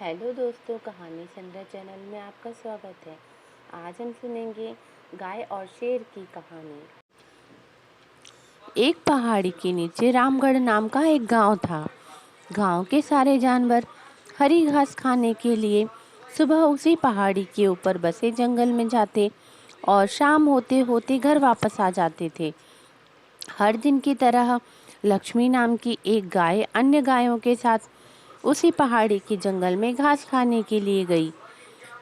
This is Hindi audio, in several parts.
हेलो दोस्तों, कहानी संग्रह चैनल में आपका स्वागत है। आज हम सुनेंगे गाय और शेर की कहानी। एक पहाड़ी के नीचे रामगढ़ नाम का एक गांव था। गांव के सारे जानवर हरी घास खाने के लिए सुबह उसी पहाड़ी के ऊपर बसे जंगल में जाते और शाम होते होते घर वापस आ जाते थे। हर दिन की तरह लक्ष्मी नाम की एक गाय अन्य गायों के साथ उसी पहाड़ी के जंगल में घास खाने के लिए गई।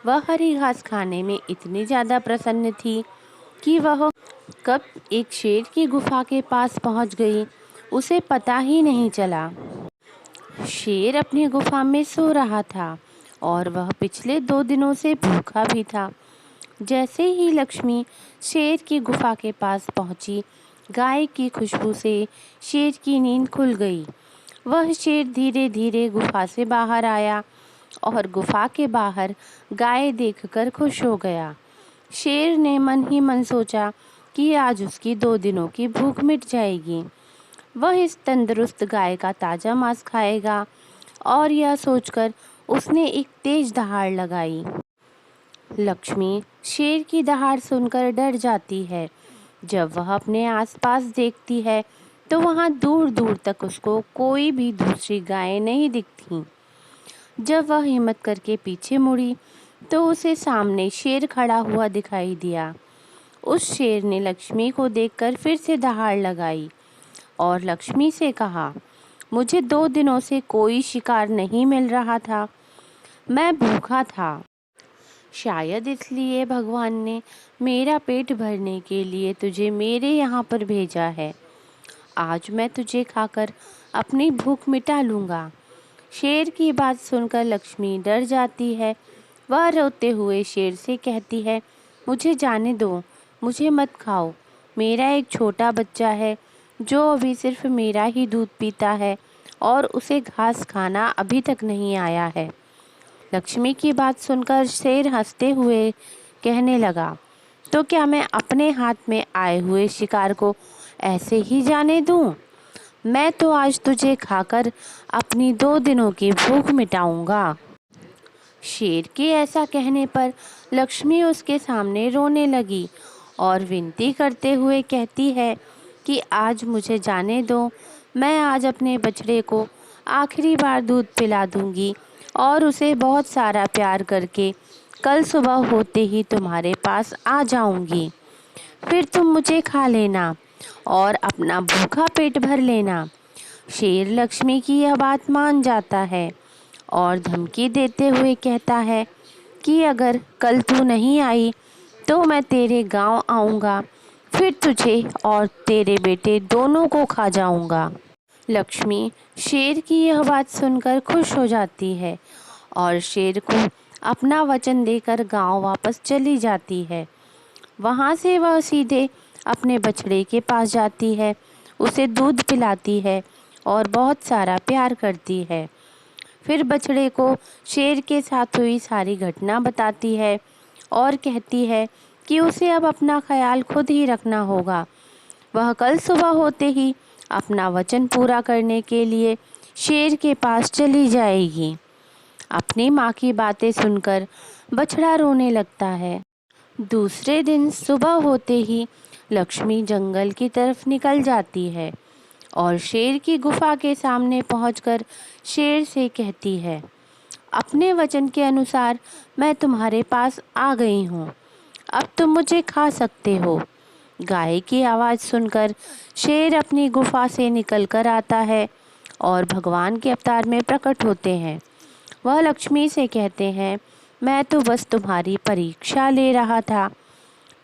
वह हरी घास खाने में इतनी ज़्यादा प्रसन्न थी कि वह कब एक शेर की गुफा के पास पहुंच गई, उसे पता ही नहीं चला। शेर अपनी गुफा में सो रहा था और वह पिछले 2 दिनों से भूखा भी था। जैसे ही लक्ष्मी शेर की गुफा के पास पहुंची, गाय की खुशबू से शेर की नींद खुल गई। वह शेर धीरे धीरे गुफा से बाहर आया और गुफा के बाहर गाय देखकर खुश हो गया। शेर ने मन ही मन सोचा कि आज उसकी 2 दिनों की भूख मिट जाएगी। वह इस तंदुरुस्त गाय का ताज़ा मांस खाएगा और यह सोचकर उसने एक तेज दहाड़ लगाई। लक्ष्मी शेर की दहाड़ सुनकर डर जाती है। जब वह अपने आसपास देखती है तो वहाँ दूर दूर तक उसको कोई भी दूसरी गाय नहीं दिखती। जब वह हिम्मत करके पीछे मुड़ी तो उसे सामने शेर खड़ा हुआ दिखाई दिया। उस शेर ने लक्ष्मी को देखकर फिर से दहाड़ लगाई और लक्ष्मी से कहा, मुझे 2 दिनों से कोई शिकार नहीं मिल रहा था, मैं भूखा था। शायद इसलिए भगवान ने मेरा पेट भरने के लिए तुझे मेरे यहाँ पर भेजा है। आज मैं तुझे खाकर अपनी भूख मिटा लूँगा। शेर की बात सुनकर लक्ष्मी डर जाती है। वह रोते हुए शेर से कहती है, मुझे जाने दो, मुझे मत खाओ। मेरा एक छोटा बच्चा है जो अभी सिर्फ मेरा ही दूध पीता है और उसे घास खाना अभी तक नहीं आया है। लक्ष्मी की बात सुनकर शेर हंसते हुए कहने लगा, तो क्या मैं अपने हाथ में आए हुए शिकार को ऐसे ही जाने दूं? मैं तो आज तुझे खाकर अपनी 2 दिनों की भूख मिटाऊंगा। शेर के ऐसा कहने पर लक्ष्मी उसके सामने रोने लगी और विनती करते हुए कहती है कि आज मुझे जाने दो, मैं आज अपने बछड़े को आखिरी बार दूध पिला दूंगी और उसे बहुत सारा प्यार करके कल सुबह होते ही तुम्हारे पास आ जाऊंगी। फिर तुम मुझे खा लेना और अपना भूखा पेट भर लेना। शेर लक्ष्मी की यह बात मान जाता है और धमकी देते हुए कहता है कि अगर कल तू नहीं आई तो मैं तेरे गांव आऊँगा, फिर तुझे और तेरे बेटे दोनों को खा जाऊँगा। लक्ष्मी शेर की यह बात सुनकर खुश हो जाती है और शेर को अपना वचन देकर गांव वापस चली जाती है। वहाँ से वह सीधे अपने बछड़े के पास जाती है, उसे दूध पिलाती है और बहुत सारा प्यार करती है। फिर बछड़े को शेर के साथ हुई सारी घटना बताती है और कहती है कि उसे अब अपना ख्याल खुद ही रखना होगा। वह कल सुबह होते ही अपना वचन पूरा करने के लिए शेर के पास चली जाएगी। अपनी माँ की बातें सुनकर बछड़ा रोने लगता है। दूसरे दिन सुबह होते ही लक्ष्मी जंगल की तरफ निकल जाती है और शेर की गुफा के सामने पहुंचकर शेर से कहती है, अपने वचन के अनुसार मैं तुम्हारे पास आ गई हूँ, अब तुम मुझे खा सकते हो। गाय की आवाज़ सुनकर शेर अपनी गुफा से निकलकर आता है और भगवान के अवतार में प्रकट होते हैं। वह लक्ष्मी से कहते हैं, मैं तो बस तुम्हारी परीक्षा ले रहा था,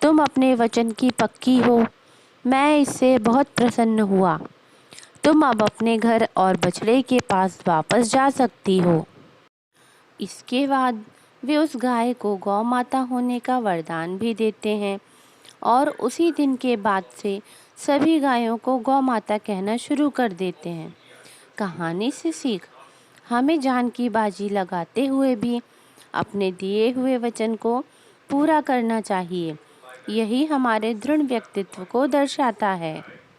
तुम अपने वचन की पक्की हो, मैं इससे बहुत प्रसन्न हुआ। तुम अब अपने घर और बछड़े के पास वापस जा सकती हो। इसके बाद वे उस गाय को गौ माता होने का वरदान भी देते हैं और उसी दिन के बाद से सभी गायों को गौ माता कहना शुरू कर देते हैं। कहानी से सीख, हमें जान की बाजी लगाते हुए भी अपने दिए हुए वचन को पूरा करना चाहिए। यही हमारे दृढ़ व्यक्तित्व को दर्शाता है।